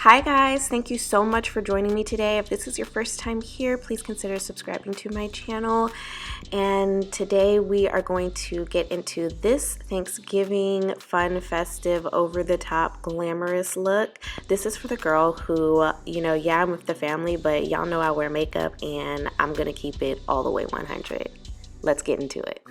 Hi guys, thank you so much for joining me today. If this is your first time here, please consider subscribing to my channel. And today we are going to get into this Thanksgiving fun, festive, over-the-top, glamorous look. This is for the girl who, yeah, I'm with the family, but y'all know I wear makeup and I'm gonna keep it all the way 100. Let's get into it.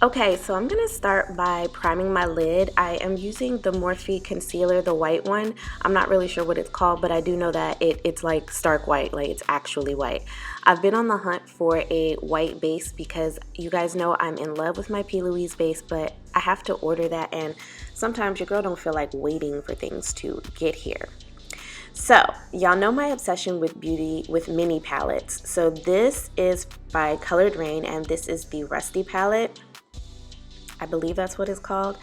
Okay, so I'm going to start by priming my lid. I am using the Morphe concealer, the white one. I'm not really sure what it's called, but I do know that it's like stark white, like it's actually white. I've been on the hunt for a white base because you guys know I'm in love with my P. Louise base, but I have to order that, and sometimes your girl don't feel like waiting for things to get here. So, y'all know my obsession with beauty with mini palettes. So this is by Raine, and this is the Rusty palette. I believe that's what it's called.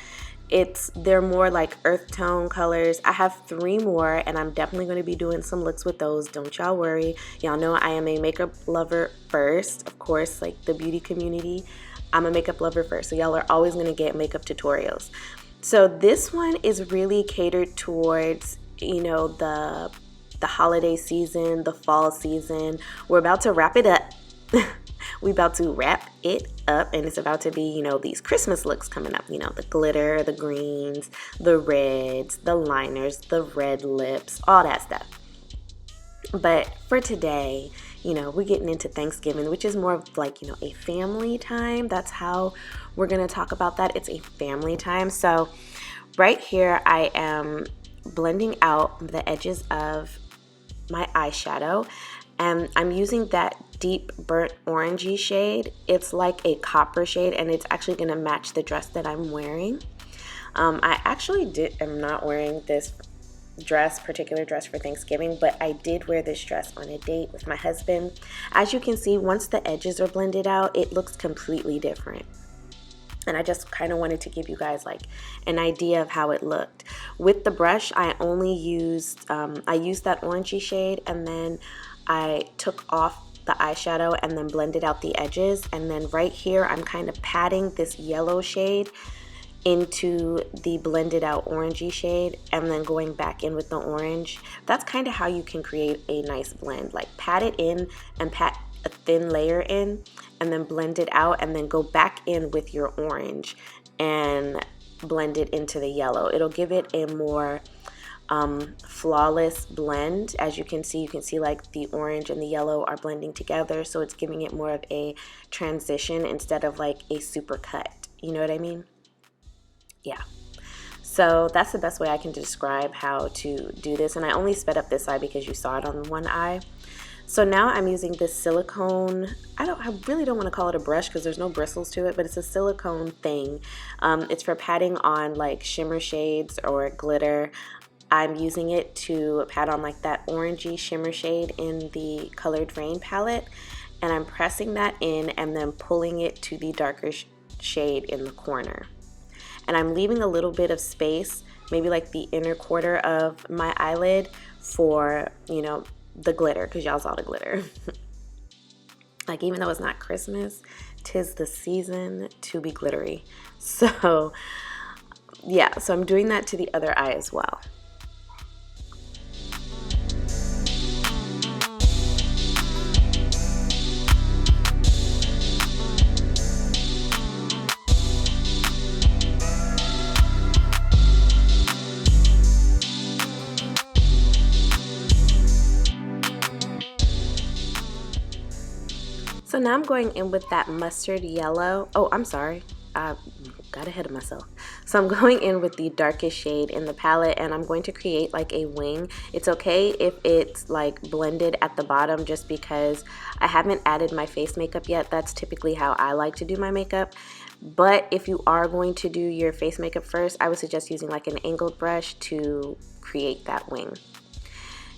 They're more like earth tone colors. I have 3 more and I'm definitely going to be doing some looks with those. Don't y'all worry. Y'all know I am a makeup lover first. Of course, like the beauty community, I'm a makeup lover first. So y'all are always going to get makeup tutorials. So this one is really catered towards, the holiday season, the fall season. We're about to wrap it up. We about to wrap it up, and it's about to be, these Christmas looks coming up. The glitter, the greens, the reds, the liners, the red lips, all that stuff. But for today, we're getting into Thanksgiving, which is more of like, a family time. That's how we're going to talk about that. It's a family time. So right here, I am blending out the edges of my eyeshadow, and I'm using that deep burnt orangey shade. It's like a copper shade, and it's actually going to match the dress that I'm wearing. I actually am not wearing this particular dress for Thanksgiving, but I did wear this dress on a date with my husband. As you can see, once the edges are blended out, it looks completely different. And I just kind of wanted to give you guys like an idea of how it looked. With the brush, I only used, I used that orangey shade, and then I took off the eyeshadow and then blended out the edges. And then right here, I'm kind of patting this yellow shade into the blended out orangey shade and then going back in with the orange. That's kind of how you can create a nice blend. Like pat it in and pat a thin layer in and then blend it out and then go back in with your orange and blend it into the yellow. It'll give it a more flawless blend. As you can see like the orange and the yellow are blending together, so it's giving it more of a transition instead of like a super cut. You know what I mean? Yeah. So that's the best way I can describe how to do this, and I only sped up this eye because you saw it on one eye. So now I'm using this silicone, I really don't want to call it a brush because there's no bristles to it, but it's a silicone thing. It's for patting on like shimmer shades or glitter. I'm using it to pat on like that orangey shimmer shade in the Raine palette, and I'm pressing that in and then pulling it to the darker shade in the corner. And I'm leaving a little bit of space, maybe like the inner quarter of my eyelid for, the glitter, because y'all saw the glitter. Like, even though it's not Christmas, 'tis the season to be glittery. So yeah, so I'm doing that to the other eye as well. So now I'm going in with that mustard yellow. Oh, I'm sorry. I got ahead of myself. So I'm going in with the darkest shade in the palette, and I'm going to create like a wing. It's okay if it's like blended at the bottom just because I haven't added my face makeup yet. That's typically how I like to do my makeup. But if you are going to do your face makeup first, I would suggest using like an angled brush to create that wing.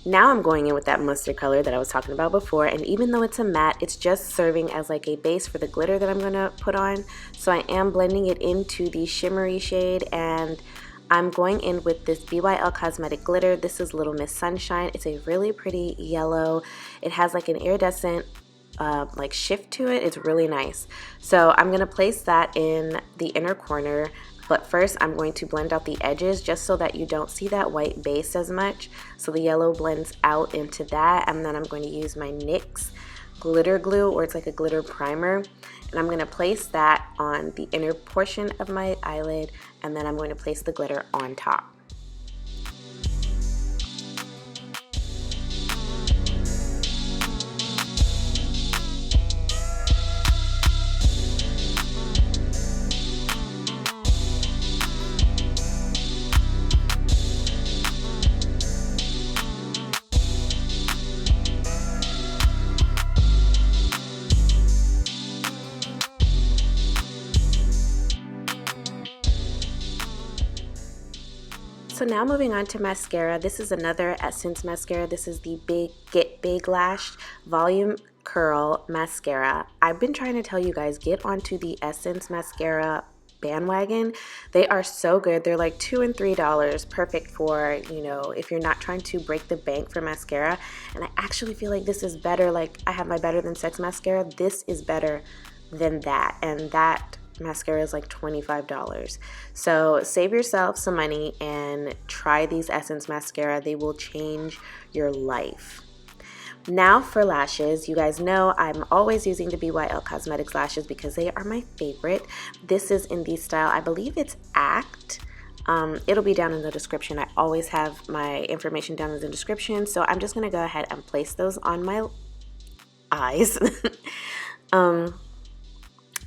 Now I'm going in with that mustard color that I was talking about before, and even though it's a matte, it's just serving as like a base for the glitter that I'm going to put on. So I am blending it into the shimmery shade, and I'm going in with this BYL Cosmetic Glitter. This is Little Miss Sunshine. It's a really pretty yellow. It has like an iridescent like shift to it. It's really nice. So I'm going to place that in the inner corner, but first I'm going to blend out the edges just so that you don't see that white base as much. So the yellow blends out into that, and then I'm going to use my NYX glitter glue, or it's like a glitter primer, and I'm going to place that on the inner portion of my eyelid, and then I'm going to place the glitter on top. So now moving on to mascara. This is another Essence mascara. This is the Get Big Lash Volume Curl Mascara. I've been trying to tell you guys, get onto the Essence mascara bandwagon. They are so good. They're like $2 and $3, perfect for, you know, if you're not trying to break the bank for mascara. And I actually feel like this is better. Like, I have my Better Than Sex mascara. This is better than that, and that mascara is like $25. So save yourself some money and try these Essence mascara. They will change your life. Now for lashes. You guys know I'm always using the BYL Cosmetics lashes because they are my favorite. This is in the style, I believe it's Act. It'll be down in the description. I always have my information down in the description, so I'm just gonna go ahead and place those on my eyes.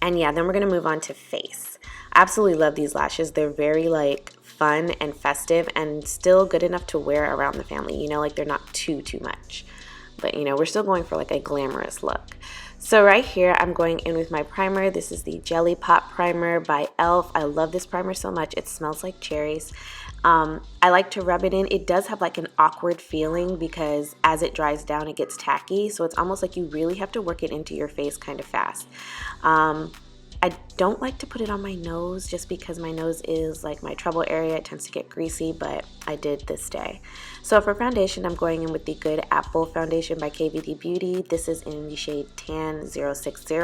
And yeah, then we're going to move on to face. I absolutely love these lashes. They're very like fun and festive and still good enough to wear around the family. You know, like they're not too much. But you know, we're still going for like a glamorous look. So right here, I'm going in with my primer. This is the Jelly Pop Primer by e.l.f. I love this primer so much. It smells like cherries. I like to rub it in. It does have like an awkward feeling because as it dries down, it gets tacky. So it's almost like you really have to work it into your face kind of fast. I don't like to put it on my nose just because my nose is like my trouble area. It tends to get greasy, but I did this day. So for foundation, I'm going in with the Good Apple Foundation by KVD Beauty. This is in the shade Tan 060.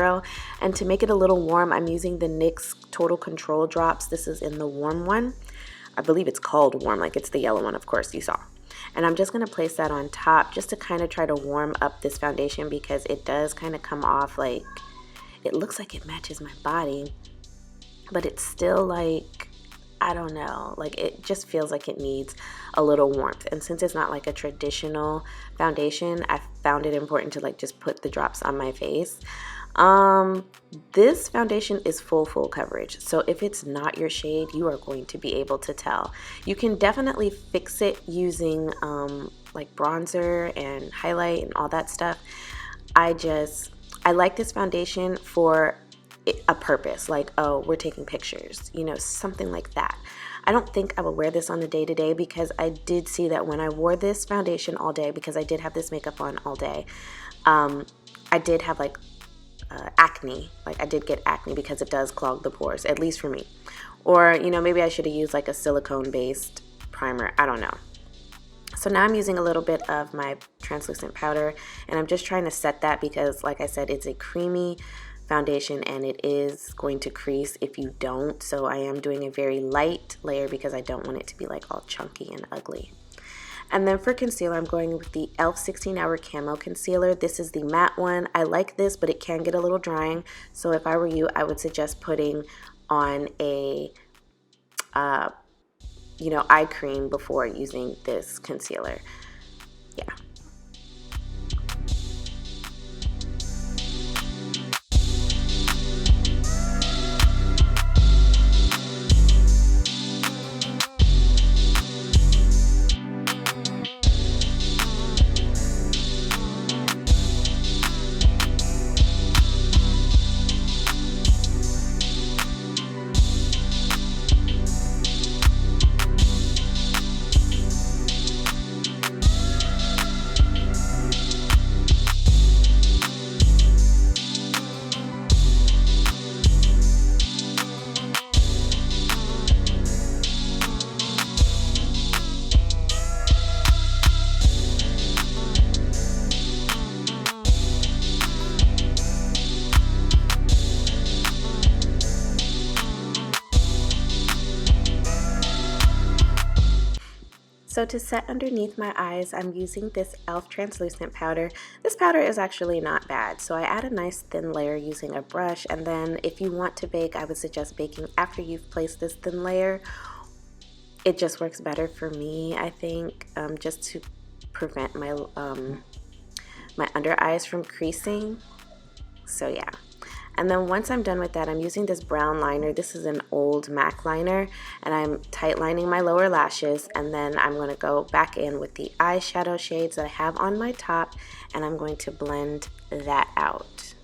And to make it a little warm, I'm using the NYX Total Control drops. This is in the warm one. I believe it's called warm, like it's the yellow one, of course, you saw. And I'm just going to place that on top just to kind of try to warm up this foundation because it does kind of come off like, it looks like it matches my body, but it's still like, I don't know, like it just feels like it needs a little warmth. And since it's not like a traditional foundation, I found it important to like just put the drops on my face. This foundation is full coverage, so if it's not your shade, you are going to be able to tell. You can definitely fix it using like bronzer and highlight and all that stuff. I like this foundation for a purpose, like, oh, we're taking pictures, you know, something like that. I don't think I would wear this on the day-to-day because I did see that when I wore this foundation all day, because I did have this makeup on all day, I did have like acne. Like I did get acne because it does clog the pores, at least for me. Or, you know, maybe I should have used like a silicone-based primer. I don't know. So now I'm using a little bit of my translucent powder, and I'm just trying to set that because, like I said, it's a creamy foundation and it is going to crease if you don't. So I am doing a very light layer because I don't want it to be like all chunky and ugly. And then for concealer, I'm going with the e.l.f. 16 Hour Camo Concealer. This is the matte one. I like this, but it can get a little drying. So if I were you, I would suggest putting on a you know, eye cream before using this concealer. Yeah. So to set underneath my eyes, I'm using this e.l.f. translucent powder. This powder is actually not bad. So I add a nice thin layer using a brush, and then if you want to bake, I would suggest baking after you've placed this thin layer. It just works better for me, I think, just to prevent my my under eyes from creasing. So yeah. And then once I'm done with that, I'm using this brown liner. This is an old MAC liner, and I'm tight lining my lower lashes, and then I'm going to go back in with the eyeshadow shades that I have on my top, and I'm going to blend that out.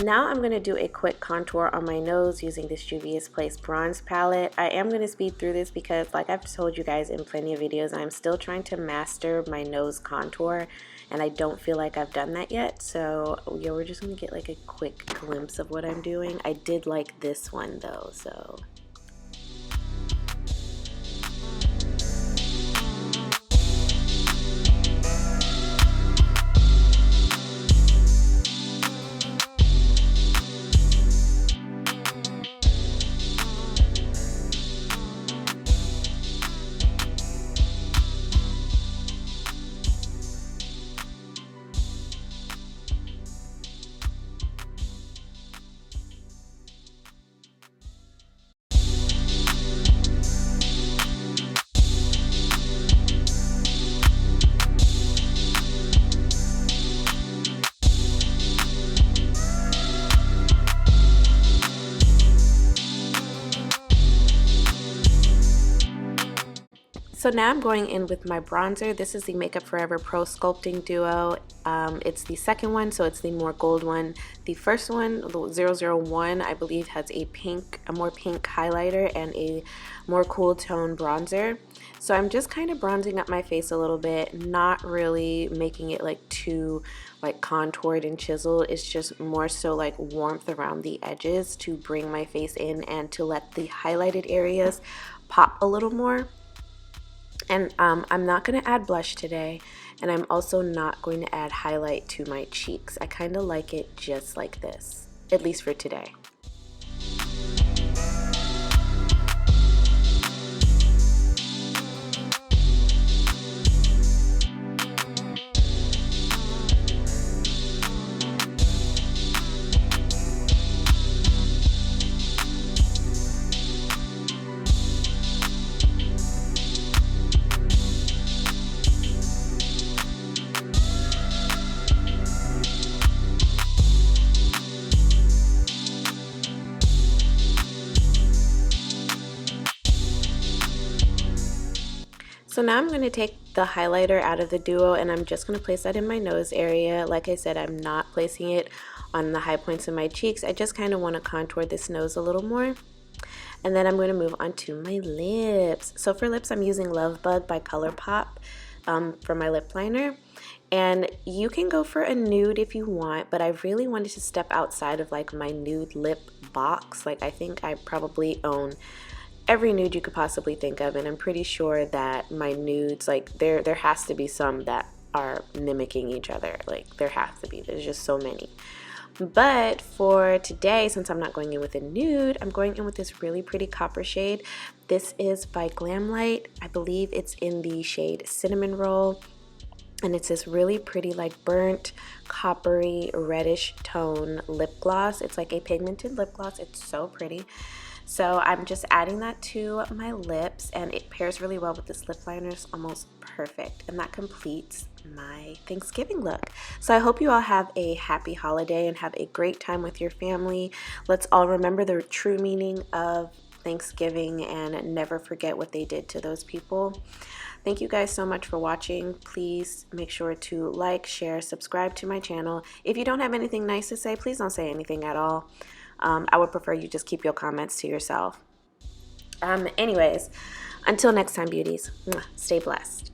Now I'm going to do a quick contour on my nose using this Juvia's Place bronze palette. I am going to speed through this because, like I've told you guys in plenty of videos, I'm still trying to master my nose contour, and I don't feel like I've done that yet. So yeah, we're just going to get like a quick glimpse of what I'm doing. I did like this one though, so... So now I'm going in with my bronzer. This is the Makeup Forever Pro Sculpting Duo. It's the second one, so it's the more gold one. The first one, the 001, I believe has a more pink highlighter and a more cool tone bronzer. So I'm just kind of bronzing up my face a little bit, not really making it like too like contoured and chiseled. It's just more so like warmth around the edges to bring my face in and to let the highlighted areas pop a little more. And I'm not going to add blush today, and I'm also not going to add highlight to my cheeks. I kind of like it just like this, at least for today. So now I'm going to take the highlighter out of the duo, and I'm just going to place that in my nose area. Like I said, I'm not placing it on the high points of my cheeks. I just kind of want to contour this nose a little more. And then I'm going to move on to my lips. So for lips, I'm using Love Bug by ColourPop for my lip liner. And you can go for a nude if you want, but I really wanted to step outside of like my nude lip box. Like I think I probably own every nude you could possibly think of, and I'm pretty sure that my nudes, like there has to be some that are mimicking each other. Like there has to be. There's just so many. But for today, since I'm not going in with a nude, I'm going in with this really pretty copper shade. This is by Glamlight. I believe it's in the shade Cinnamon Roll. And it's this really pretty like burnt coppery reddish tone lip gloss. It's like a pigmented lip gloss. It's so pretty. So I'm just adding that to my lips, and it pairs really well with this lip liner. It's almost perfect, and that completes my Thanksgiving look. So I hope you all have a happy holiday and have a great time with your family. Let's all remember the true meaning of Thanksgiving and never forget what they did to those people. Thank you guys so much for watching. Please make sure to like, share, subscribe to my channel. If you don't have anything nice to say, please don't say anything at all. I would prefer you just keep your comments to yourself. Anyways, until next time, beauties, stay blessed.